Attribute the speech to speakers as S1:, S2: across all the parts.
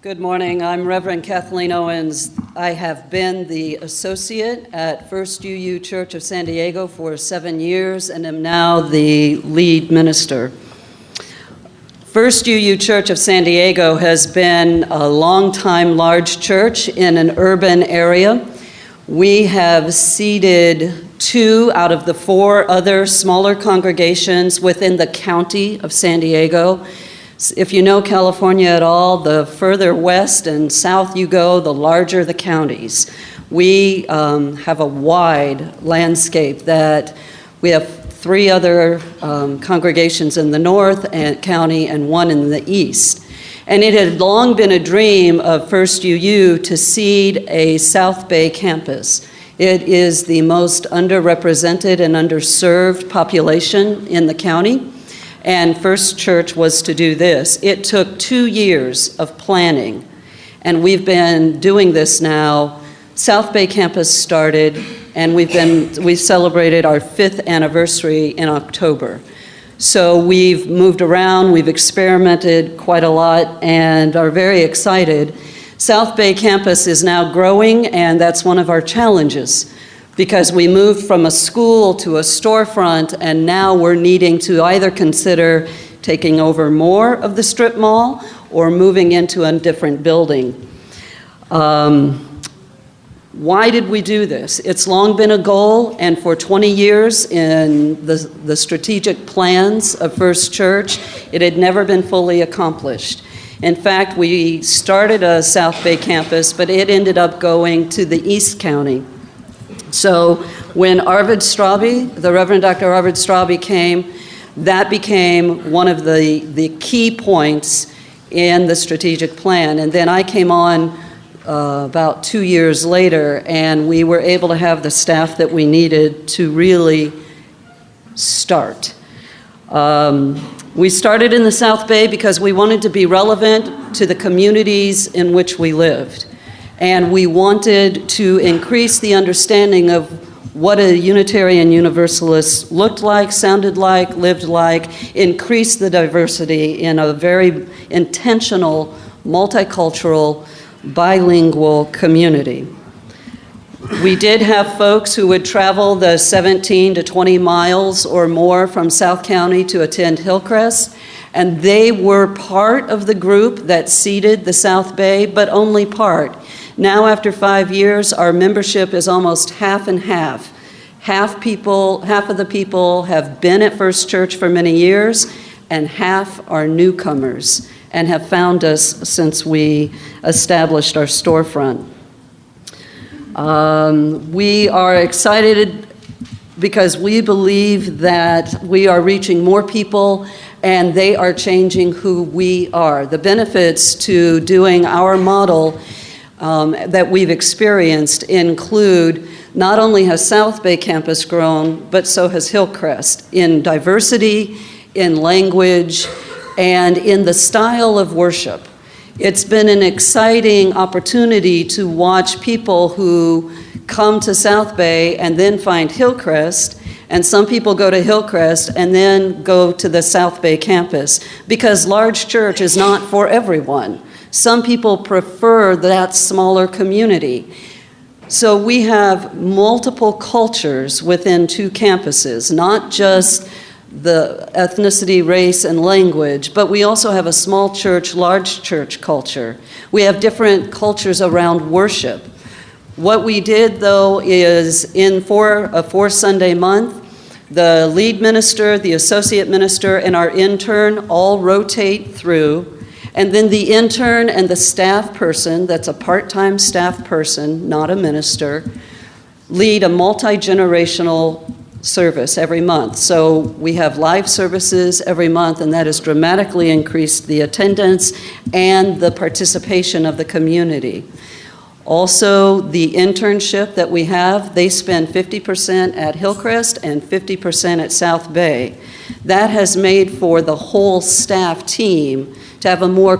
S1: Good morning. I'm Reverend Kathleen Owens. I have been the associate at First UU Church of San Diego for 7 years and am now the lead minister. First UU Church of San Diego has been a long-time large church in an urban area. We have seeded 2 out of the 4 other smaller congregations within the county of San Diego. If you know California at all, the further west and south you go, the larger the counties. We have a wide landscape that we have 3 other congregations in the north and county and 1 in the east. And it had long been a dream of First UU to seed a South Bay campus. It is the most underrepresented and underserved population in the county. And First Church was to do this. It took 2 years of planning, and we've been doing this now. South Bay campus started, and we celebrated our 5th anniversary in October. So we've moved around, we've experimented quite a lot, and are very excited. South Bay campus is now growing, and that's one of our challenges, because we moved from a school to a storefront, and now we're needing to either consider taking over more of the strip mall or moving into a different building. Why did we do this? It's long been a goal, and for 20 years in the strategic plans of First Church, it had never been fully accomplished. In fact, we started a South Bay campus, but it ended up going to the East County. So when Arvid Straube, the Reverend Dr. Arvid Straube came, that became one of the key points in the strategic plan. And then I came on about 2 years later, and we were able to have the staff that we needed to really start. We started in the South Bay because we wanted to be relevant to the communities in which we lived. And we wanted to increase the understanding of what a Unitarian Universalist looked like, sounded like, lived like, increase the diversity in a very intentional, multicultural, bilingual community. We did have folks who would travel the 17 to 20 miles or more from South County to attend Hillcrest, and they were part of the group that seeded the South Bay, but only part. Now, after 5 years, our membership is almost half and half. Half of the people have been at First Church for many years, and half are newcomers and have found us since we established our storefront. We are excited because we believe that we are reaching more people and they are changing who we are. The benefits to doing our model that we've experienced include not only has South Bay campus grown, but so has Hillcrest in diversity, in language, and in the style of worship. It's been an exciting opportunity to watch people who come to South Bay and then find Hillcrest, and some people go to Hillcrest and then go to the South Bay campus, because large church is not for everyone. Some people prefer that smaller community. So we have multiple cultures within 2 campuses, not just the ethnicity, race, and language, but we also have a small church, large church culture. We have different cultures around worship. What we did, though, is in a 4-Sunday month, the lead minister, the associate minister, and our intern all rotate through. And then the intern and the staff person, that's a part-time staff person, not a minister, lead a multi-generational service every month. So we have live services every month, and that has dramatically increased the attendance and the participation of the community. Also, the internship that we have, they spend 50% at Hillcrest and 50% at South Bay. That has made for the whole staff team to have a more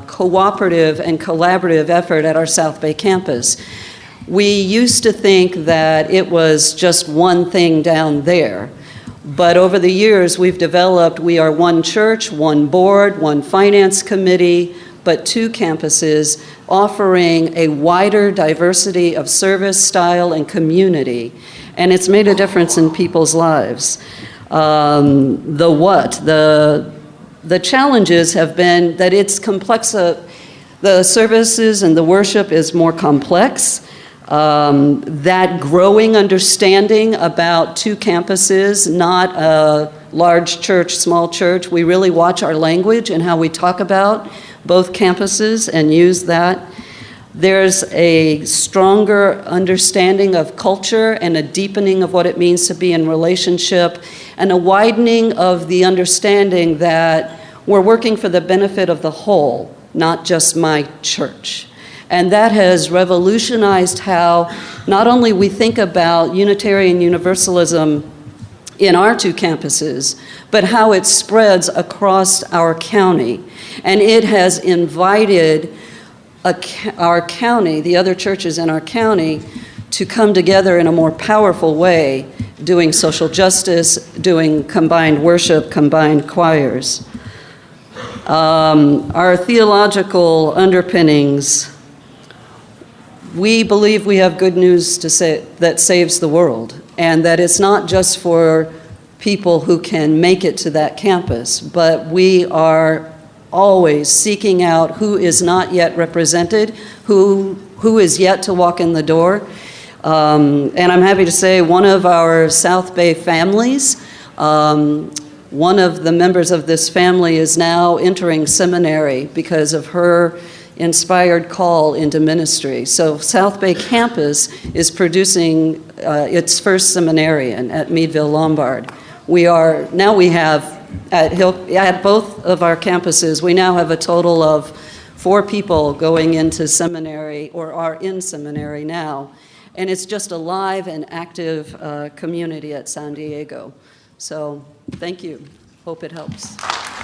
S1: cooperative and collaborative effort at our South Bay campus. We used to think that it was just one thing down there, but over the years we've developed, we are one church, one board, one finance committee, but 2 campuses offering a wider diversity of service, style, and community. And it's made a difference in people's lives. The challenges have been that it's complex. The services and the worship is more complex. That growing understanding about 2 campuses, not a large church, small church. We really watch our language and how we talk about both campuses and use that. There's a stronger understanding of culture and a deepening of what it means to be in relationship, and a widening of the understanding that we're working for the benefit of the whole, not just my church. And that has revolutionized how not only we think about Unitarian Universalism in our 2 campuses, but how it spreads across our county. And it has invited our county, the other churches in our county, to come together in a more powerful way, doing social justice, doing combined worship, combined choirs. Our theological underpinnings, we believe we have good news to say that saves the world, and that it's not just for people who can make it to that campus, but we are always seeking out who is not yet represented, who is yet to walk in the door. And I'm happy to say one of our South Bay families, one of the members of this family is now entering seminary because of her inspired call into ministry. So South Bay campus is producing its first seminarian at Meadville Lombard. We have at both of our campuses, we now have a total of 4 people going into seminary or are in seminary now. And it's just a live and active community at San Diego. So thank you. Hope it helps.